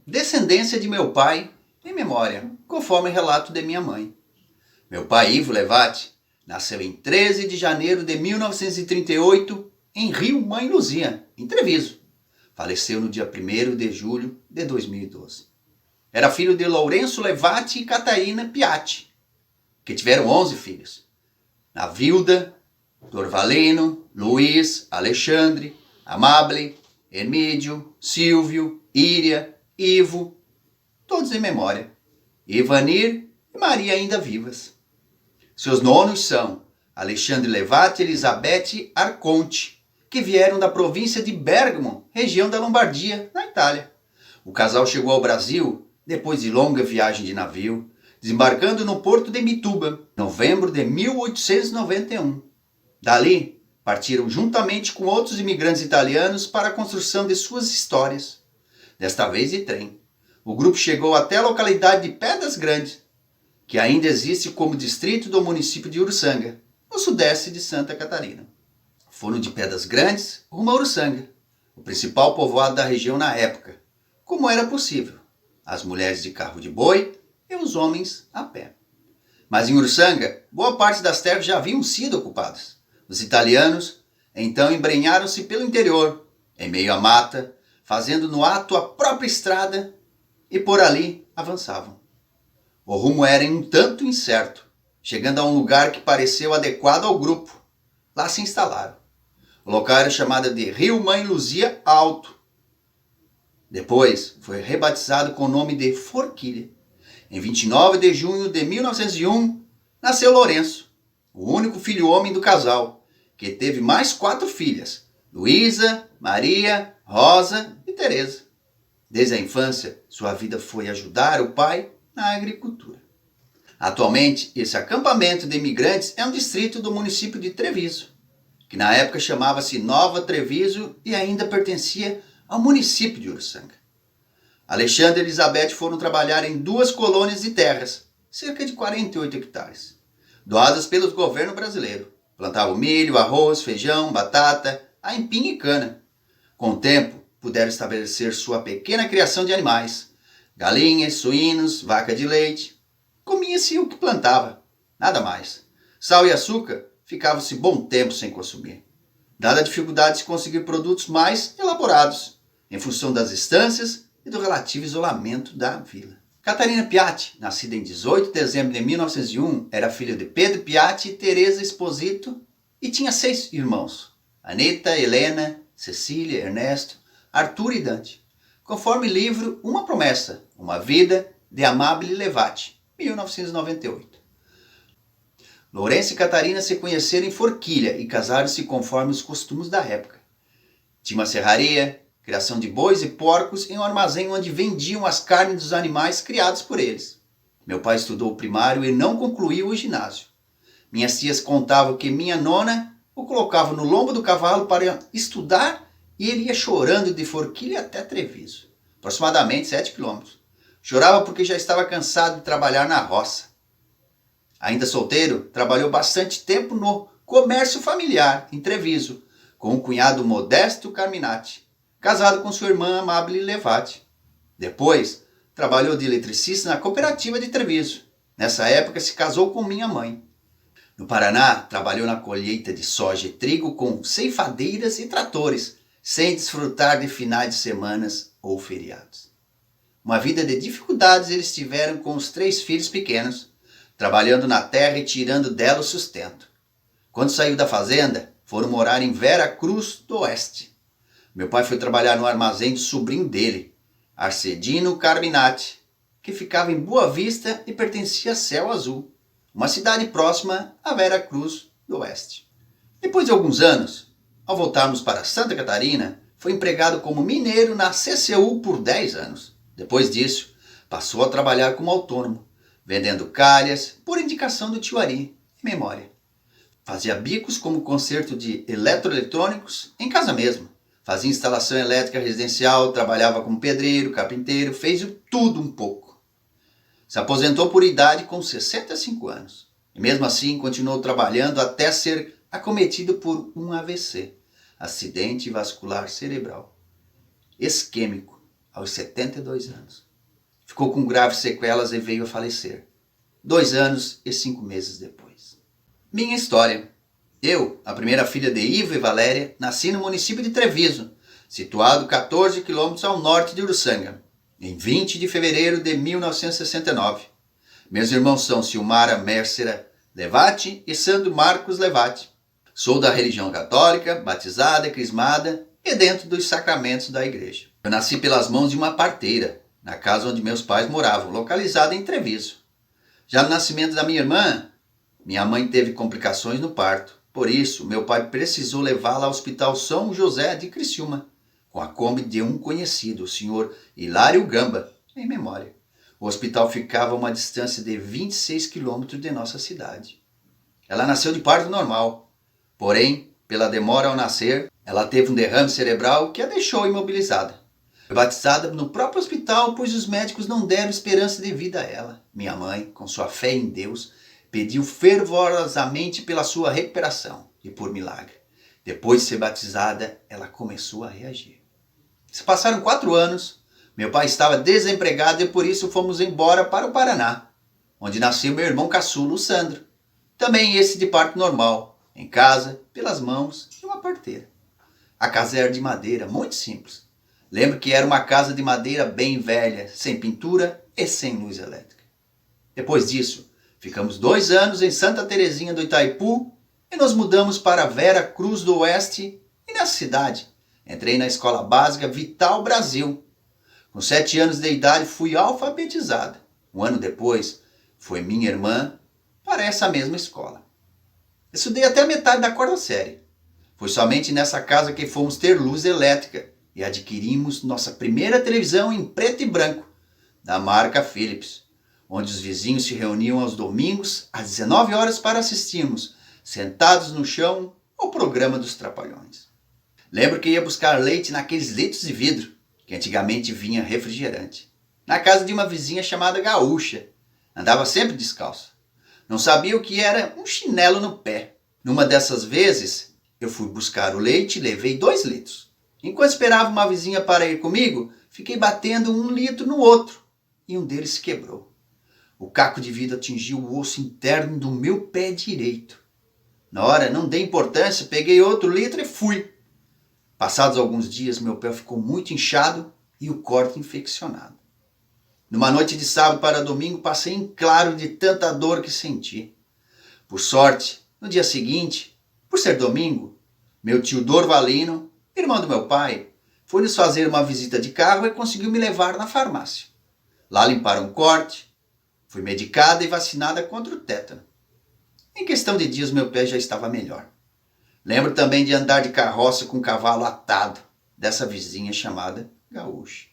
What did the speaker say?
Descendência de meu pai em memória, conforme relato de minha mãe. Meu pai, Ivo Levati, nasceu em 13 de janeiro de 1938 em Rio Mãe Luzia, em Treviso. Faleceu no dia 1º de julho de 2012. Era filho de Lourenço Levati e Catarina Piatti, que tiveram 11 filhos. Navilda, Dorvalino, Luiz, Alexandre, Amable, Hermídio, Silvio, Íria, Ivo, todos em memória. Ivanir e Maria ainda vivas. Seus nonos são Alexandre Levati e Elizabeth Arconte, que vieram da província de Bergamo, região da Lombardia, na Itália. O casal chegou ao Brasil depois de longa viagem de navio, desembarcando no porto de Mituba, em novembro de 1891. Dali, partiram juntamente com outros imigrantes italianos para a construção de suas histórias, desta vez de trem. O grupo chegou até a localidade de Pedras Grandes, que ainda existe como distrito do município de Uruçanga, no sudeste de Santa Catarina. Foram de Pedras Grandes rumo a Uruçanga, o principal povoado da região na época, como era possível, as mulheres de carro de boi e os homens a pé. Mas em Uruçanga, boa parte das terras já haviam sido ocupadas. Os italianos então embrenharam-se pelo interior, em meio à mata, fazendo no ato a própria estrada, e por ali avançavam. O rumo era um tanto incerto, chegando a um lugar que pareceu adequado ao grupo. Lá se instalaram. O local era chamado de Rio Mãe Luzia Alto. Depois foi rebatizado com o nome de Forquilha. Em 29 de junho de 1901, nasceu Lourenço, o único filho homem do casal, que teve mais 4 filhas, Luísa, Maria, Rosa e Teresa. Desde a infância, sua vida foi ajudar o pai na agricultura. Atualmente, esse acampamento de imigrantes é um distrito do município de Treviso, que na época chamava-se Nova Treviso e ainda pertencia ao município de Uruçanga. Alexandre e Elizabeth foram trabalhar em 2 colônias de terras, cerca de 48 hectares, doadas pelo governo brasileiro. Plantavam milho, arroz, feijão, batata, aipim e cana. Com o tempo, puderam estabelecer sua pequena criação de animais, galinhas, suínos, vaca de leite. Comia-se o que plantava, nada mais. Sal e açúcar ficavam-se bom tempo sem consumir, dada a dificuldade de conseguir produtos mais elaborados, em função das distâncias e do relativo isolamento da vila. Catarina Piatti, nascida em 18 de dezembro de 1901, era filha de Pedro Piatti e Teresa Esposito e tinha 6 irmãos: Aneta, Helena, Cecília, Ernesto, Arthur e Dante. Conforme livro Uma Promessa, Uma Vida, de Amable Levati, 1998. Lourenço e Catarina se conheceram em Forquilha e casaram-se conforme os costumes da época. Tinha uma serraria, criação de bois e porcos em um armazém onde vendiam as carnes dos animais criados por eles. Meu pai estudou o primário e não concluiu o ginásio. Minhas tias contavam que minha nona o colocava no lombo do cavalo para estudar e ele ia chorando de Forquilha até Treviso, aproximadamente 7 quilômetros. Chorava porque já estava cansado de trabalhar na roça. Ainda solteiro, trabalhou bastante tempo no comércio familiar em Treviso, com o cunhado Modesto Carminati, casado com sua irmã Amable Levati. Depois, trabalhou de eletricista na cooperativa de Treviso. Nessa época, se casou com minha mãe. No Paraná, trabalhou na colheita de soja e trigo com ceifadeiras e tratores, sem desfrutar de finais de semanas ou feriados. Uma vida de dificuldades eles tiveram com os 3 filhos pequenos, trabalhando na terra e tirando dela o sustento. Quando saiu da fazenda, foram morar em Vera Cruz do Oeste. Meu pai foi trabalhar no armazém do sobrinho dele, Arcedino Carminati, que ficava em Boa Vista e pertencia a Céu Azul, uma cidade próxima a Vera Cruz do Oeste. Depois de alguns anos, ao voltarmos para Santa Catarina, foi empregado como mineiro na CCU por 10 anos. Depois disso, passou a trabalhar como autônomo, vendendo calhas por indicação do tio Ari, em memória. Fazia bicos como conserto de eletroeletrônicos em casa mesmo. Fazia instalação elétrica residencial, trabalhava como pedreiro, carpinteiro, fez tudo um pouco. Se aposentou por idade com 65 anos. E mesmo assim continuou trabalhando até ser acometido por um AVC, acidente vascular cerebral isquêmico, aos 72 anos. Ficou com graves sequelas e veio a falecer, 2 anos e 5 meses depois. Minha história. Eu, a primeira filha de Ivo e Valéria, nasci no município de Treviso, situado 14 quilômetros ao norte de Uruçanga, em 20 de fevereiro de 1969. Meus irmãos são Silmara Mércera Levati e Sandro Marcos Levati. Sou da religião católica, batizada, crismada e dentro dos sacramentos da igreja. Eu nasci pelas mãos de uma parteira, na casa onde meus pais moravam, localizada em Treviso. Já no nascimento da minha irmã, minha mãe teve complicações no parto. Por isso, meu pai precisou levá-la ao Hospital São José de Criciúma, com a Kombi de um conhecido, o senhor Hilário Gamba, em memória. O hospital ficava a uma distância de 26 quilômetros de nossa cidade. Ela nasceu de parto normal, porém, pela demora ao nascer, ela teve um derrame cerebral que a deixou imobilizada. Foi batizada no próprio hospital, pois os médicos não deram esperança de vida a ela. Minha mãe, com sua fé em Deus, pediu fervorosamente pela sua recuperação e por milagre. Depois de ser batizada, ela começou a reagir. Se passaram 4 anos, meu pai estava desempregado e por isso fomos embora para o Paraná, onde nasceu meu irmão caçula, o Sandro. Também esse de parto normal, em casa, pelas mãos de uma parteira. A casa era de madeira, muito simples. Lembro que era uma casa de madeira bem velha, sem pintura e sem luz elétrica. Depois disso, ficamos 2 anos em Santa Terezinha do Itaipu e nos mudamos para Vera Cruz do Oeste e nessa cidade entrei na escola básica Vital Brasil. Com 7 anos de idade fui alfabetizada. 1 ano depois, foi minha irmã para essa mesma escola. Estudei até a metade da 4ª série. Foi somente nessa casa que fomos ter luz elétrica e adquirimos nossa primeira televisão em preto e branco, da marca Philips, onde os vizinhos se reuniam aos domingos às 19 horas para assistirmos, sentados no chão, o programa dos Trapalhões. Lembro que ia buscar leite naqueles litros de vidro, que antigamente vinha refrigerante, na casa de uma vizinha chamada Gaúcha. Andava sempre descalça. Não sabia o que era um chinelo no pé. Numa dessas vezes, eu fui buscar o leite e levei 2 litros. Enquanto esperava uma vizinha para ir comigo, fiquei batendo 1 litro no outro e um deles se quebrou. O caco de vidro atingiu o osso interno do meu pé direito. Na hora, não dei importância, peguei outro litro e fui. Passados alguns dias, meu pé ficou muito inchado e o corte infeccionado. Numa noite de sábado para domingo, passei em claro de tanta dor que senti. Por sorte, no dia seguinte, por ser domingo, meu tio Dorvalino, irmão do meu pai, foi nos fazer uma visita de carro e conseguiu me levar na farmácia. Lá limparam o corte, fui medicada e vacinada contra o tétano. Em questão de dias, meu pé já estava melhor. Lembro também de andar de carroça com um cavalo atado, dessa vizinha chamada Gaúcha.